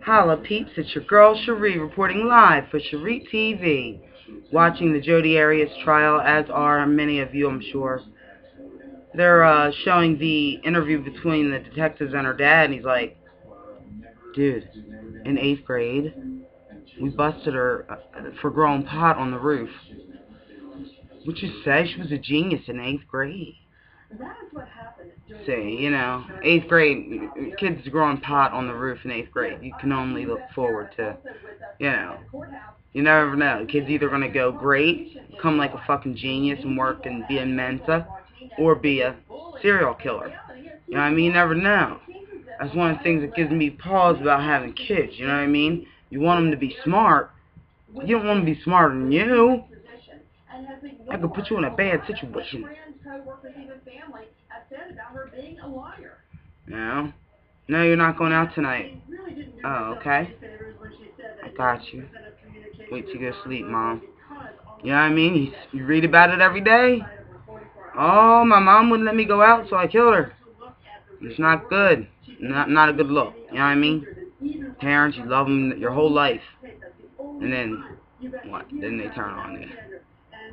Holla peeps, it's your girl Schree reporting live for SchreeTV. Watching the Jodi Arias trial, as are many of you, I'm sure. They're showing the interview between the detectives and her dad, and he's like, dude, in 8th grade, we busted her for growing pot on the roof. Would you say she was a genius in 8th grade? See, 8th grade, kids growing pot on the roof in 8th grade. You can only look forward to, you never know. Kid's either going to go great, become like a fucking genius and work and be in Mensa, or be a serial killer. You know what I mean? You never know. That's one of the things that gives me pause about having kids, you know what I mean? You want them to be smart. You don't want them to be smarter than you. I could put you in a bad situation. No? No, you're not going out tonight. Oh, okay. I got you. Wait till you go to sleep, Mom. You know what I mean? You read about it every day. Oh, my mom wouldn't let me go out, so I killed her. It's not good. Not a good look. You know what I mean? Parents, you love them your whole life. And then, what? Then they turn on you.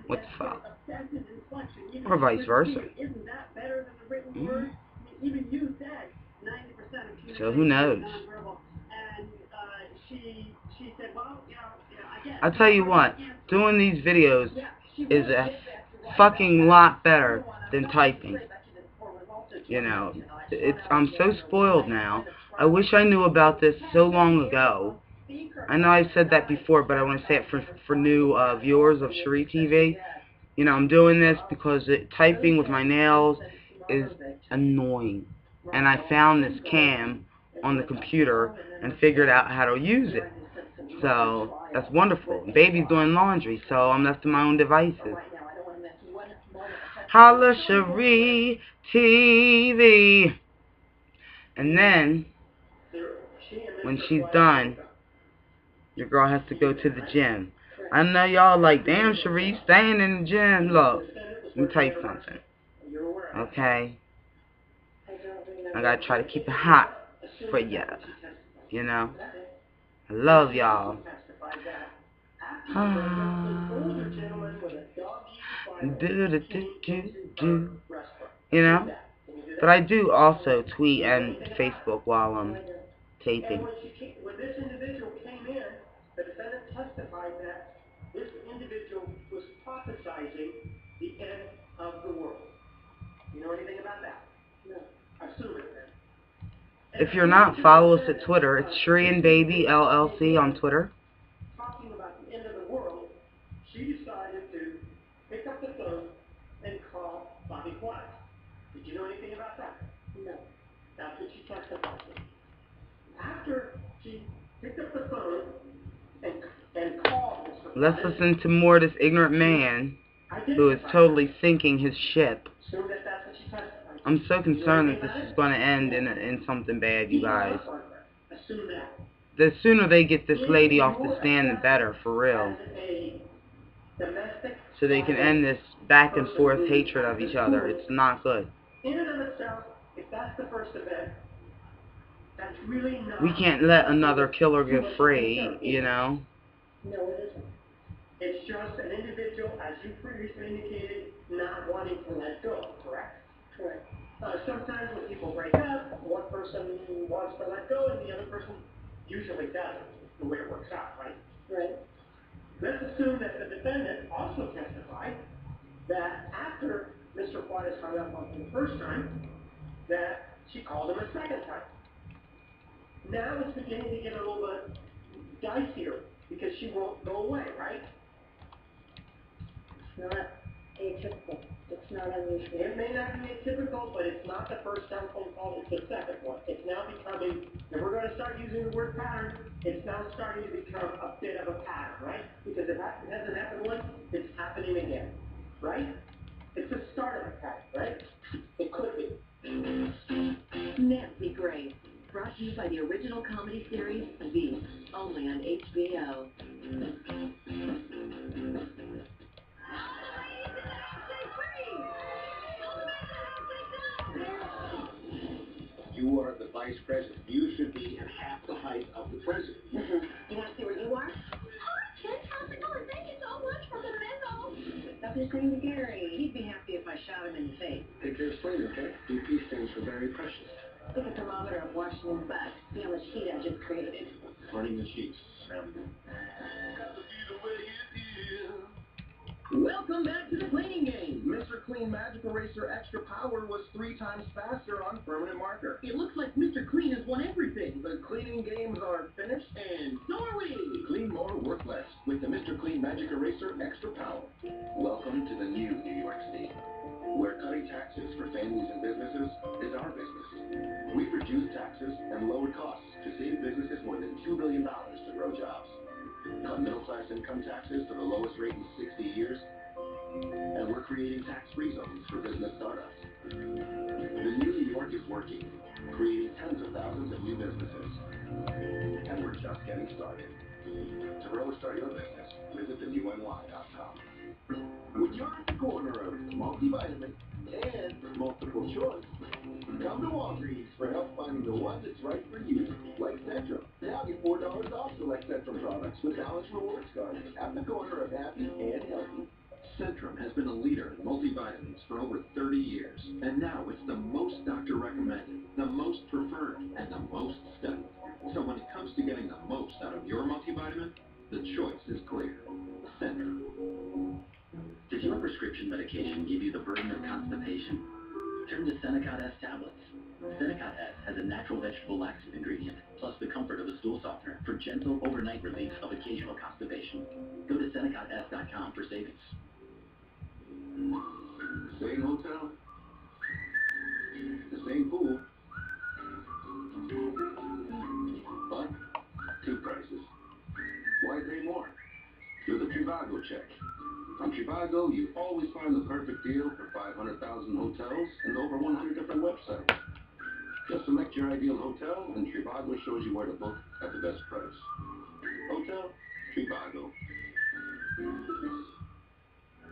What the fuck? Or vice versa. Mm. So who knows? I'll tell you what, doing these videos is a fucking lot better than typing. I'm so spoiled now. I wish I knew about this so long ago. I know I've said that before, but I want to say it for new viewers of SchreeTV. I'm doing this because typing with my nails is annoying. And I found this cam on the computer and figured out how to use it. So, that's wonderful. Baby's doing laundry, so I'm left to my own devices. Holla Schree TV. And then, when she's done, your girl has to go to the gym. I know y'all like, damn, Schree, staying in the gym. Look, let me tell you something. Okay? I gotta try to keep it hot for ya. I love y'all. Do. But I do also tweet and Facebook while I'm taping. When this individual came in, the defendant testified that this individual was prophesizing the end of the world. You know anything about that? No. Assume it then. If you're not, follow us at Twitter. It's Schree and Baby LLC on Twitter. Talking about the end of the world, she decided to pick up the phone and call Bobby White. Did you know anything about that? No. That's what she testified to. After she picked up the phone and called Mr. Let's listen to more of this ignorant man who is totally sinking his ship. I'm so concerned that this is going to end in something bad, you guys. The sooner they get this lady off the stand, the better, for real. So they can end this back and forth hatred of each other. It's not good. In and of itself, if that's the first event, that's really not. We can't let another killer go free, No, it isn't. It's just an individual, as you previously indicated, not wanting to let go, correct? Correct. Sometimes when people break up, one person wants to let go and the other person usually doesn't. It's the way it works out, right? Right. Let's assume that the defendant also testified that after Mr. Juarez hung up on him the first time, that she called him a second time. Now it's beginning to get a little bit dicier because she won't go away, right? It's not atypical. It's not unusual. It may not be atypical, but it's not the first telephone call. It's the second one. It's now becoming, and we're going to start using the word pattern, it's now starting to become a bit of a pattern, right? Because if it hasn't happened once, it's happening again, right? It's the start of a pattern, right? It could be. Nancy Grace, brought to you by the original comedy series, V, only on HBO. You are the vice president. You should be at half the height of yourself the present. You want to see where you are? Hi, Ken. How's it going? Thank you so much for the memo. Stop your saying to Gary. He'd be happy if I shot him in the face. Take care of spleen, okay? BP stands for very precious. Take a thermometer of Washington bucks. See how much heat I just created. Burning the sheets. Welcome back to the cleaning game. Mr. Clean Magic Eraser Extra Power was 3 times faster on permanent marker. It looks like Mr. Clean has won everything. The cleaning games are finished, and so are we. Clean more, work less with the Mr. Clean Magic Eraser Extra Power. Welcome to the new New York City, where cutting taxes for families and businesses is our business. We've reduced taxes and lowered costs to save businesses more than $2 billion to grow jobs. Cut middle-class income taxes to the lowest rate in 60 years, and we're creating tax-free zones for business startups. The new New York is working, creating tens of thousands of new businesses, and we're just getting started. To grow or start your business, visit thenewny.com. When you're at the corner of multivitamin and multiple choice, come to Walgreens for help finding the one that's right for you, like Centrum. Now get $4 off select Centrum products with balanced rewards cards at the corner of happy and healthy. Centrum has been a leader in multivitamins for over 30 years, and now it's the most doctor recommended, the most preferred, and the most studied. So when it comes to getting the most out of your multivitamin, the choice is clear. Centrum. Did your prescription medication give you the burden of constipation? Turn to Senecot S tablets. Senecot S has a natural vegetable laxative ingredient, plus the comfort of a stool softener for gentle overnight relief of occasional constipation. Go to SenecotS.com for savings. Same hotel, the same pool, but 2 prices. Why pay more? Do the Trivago check. On Trivago, you always find the perfect deal for 500,000 hotels and over 100 different websites. Just select your ideal hotel, and Trivago shows you where to book at the best price. Hotel, Trivago.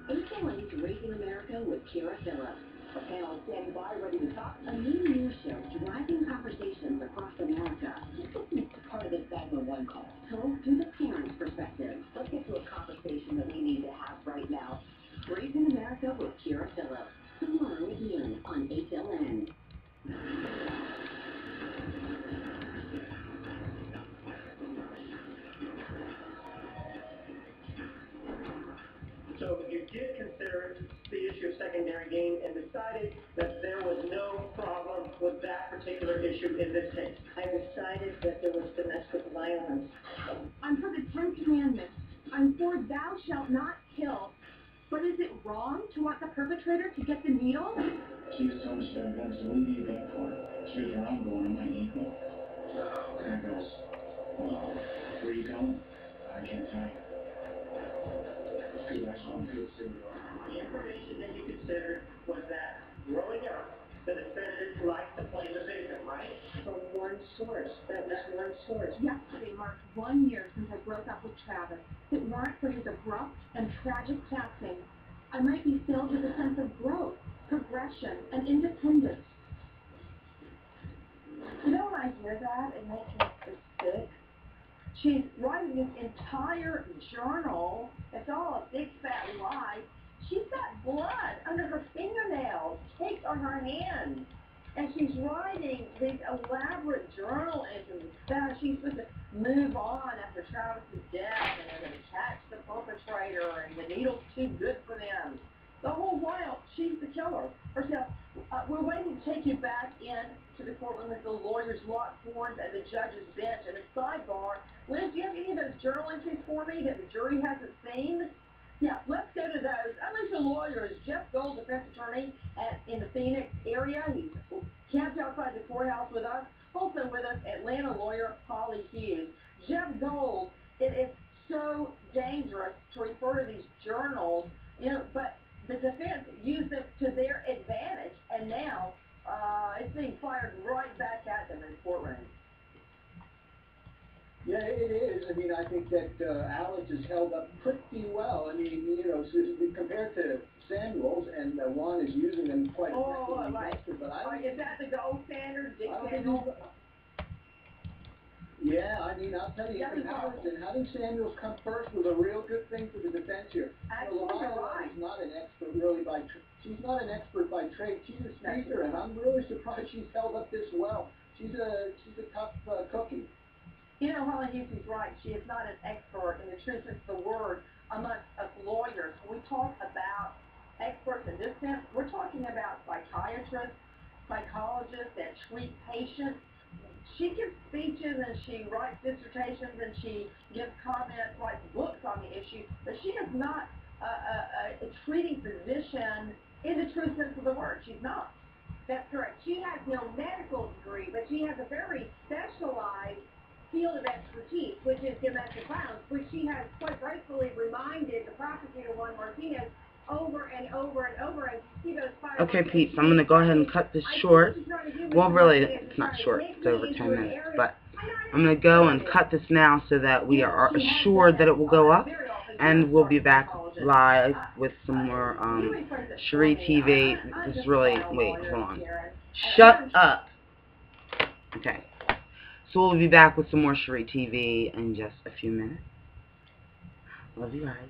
AK Lane's Racing America with Kira Phillips. A panel standing by ready to talk. A new news show driving conversations across America. It's part of this 911 call. So, through the parent's perspective, let's get to a conversation that we need to have right now. Racing America with Kira Phillips. Tomorrow at noon on HLN. So you did consider the issue of secondary gain and decided that there was no problem with that particular issue in this case. I decided that there was domestic violence. I'm for the 10th commandment. I'm for thou shalt not kill. But is it wrong to want the perpetrator to get the needle? She was so much better guns, so what do you back for? She was where I'm going, I might need more. There goes. Well, where are you going? I can't tell you. The information that you considered was that growing up, the defendant liked to play the victim, right? From one source. That was one source. Yesterday marked 1 year since I broke up with Travis. If it weren't for his abrupt and tragic passing, I might be filled with a sense of growth, progression, and independence. You know, when I hear that, it makes me so sick. She's writing this entire journal. It's all a big fat lie. She's got blood under her fingernails, caked on her hands. And she's writing these elaborate journal entries that she's supposed to move on after Travis's death and they're going to catch the perpetrator and the needle's too good for them. The whole while, she's the killer herself. We're waiting to take you back in to the courtroom with the lawyers' lock forms and the judge's bench and a sidebar. Liz, do you have any of those journal entries for me that the jury hasn't seen? Yeah, let's go to those. Unleashed lawyer is Jeff Gold, defense attorney in the Phoenix area. He's camped outside the courthouse with us. Also with us, Atlanta lawyer Holly Hughes. Jeff Gold, it is so dangerous to refer to these journals, but the defense used them to their advantage, and now it's being fired right back at them in courtroom. Yeah, it is. I mean, I think that Alex has held up pretty well. I mean, compared to Samuels, and Juan is using them quite effectively. Right. But Is that the gold standard, Dick I don't Samuels? think Yeah, I mean, I'll tell you, having Samuels come first was a real good thing for the defense here. Loretta is not an expert really she's not an expert by trade. She's a speaker, and I'm really surprised she's held up this well. She's a tough cookie. You know, Helen Hughes right. She is not an expert in the true sense of the word amongst us lawyers. When we talk about experts in this sense, we're talking about psychiatrists, psychologists that treat patients. She gives speeches and she writes dissertations and she gives comments, writes books on the issue, but she is not a treating physician in the true sense of the word. She's not. That's correct. She has no medical degree, but she has a very specialized field of expertise, which is domestic violence, which she has quite rightfully reminded the prosecutor, Juan Martinez, over and over and over. And you see those Okay, peeps, I'm going to go ahead and cut this short. Well, really, it's not short. It's over 10 minutes. But I'm going to go and cut this now so that we are assured that it will go up. And we'll be back live with some more SchreeTV. This is really... Wait, hold on. Shut up! Okay. So we'll be back with some more SchreeTV in just a few minutes. Love you guys.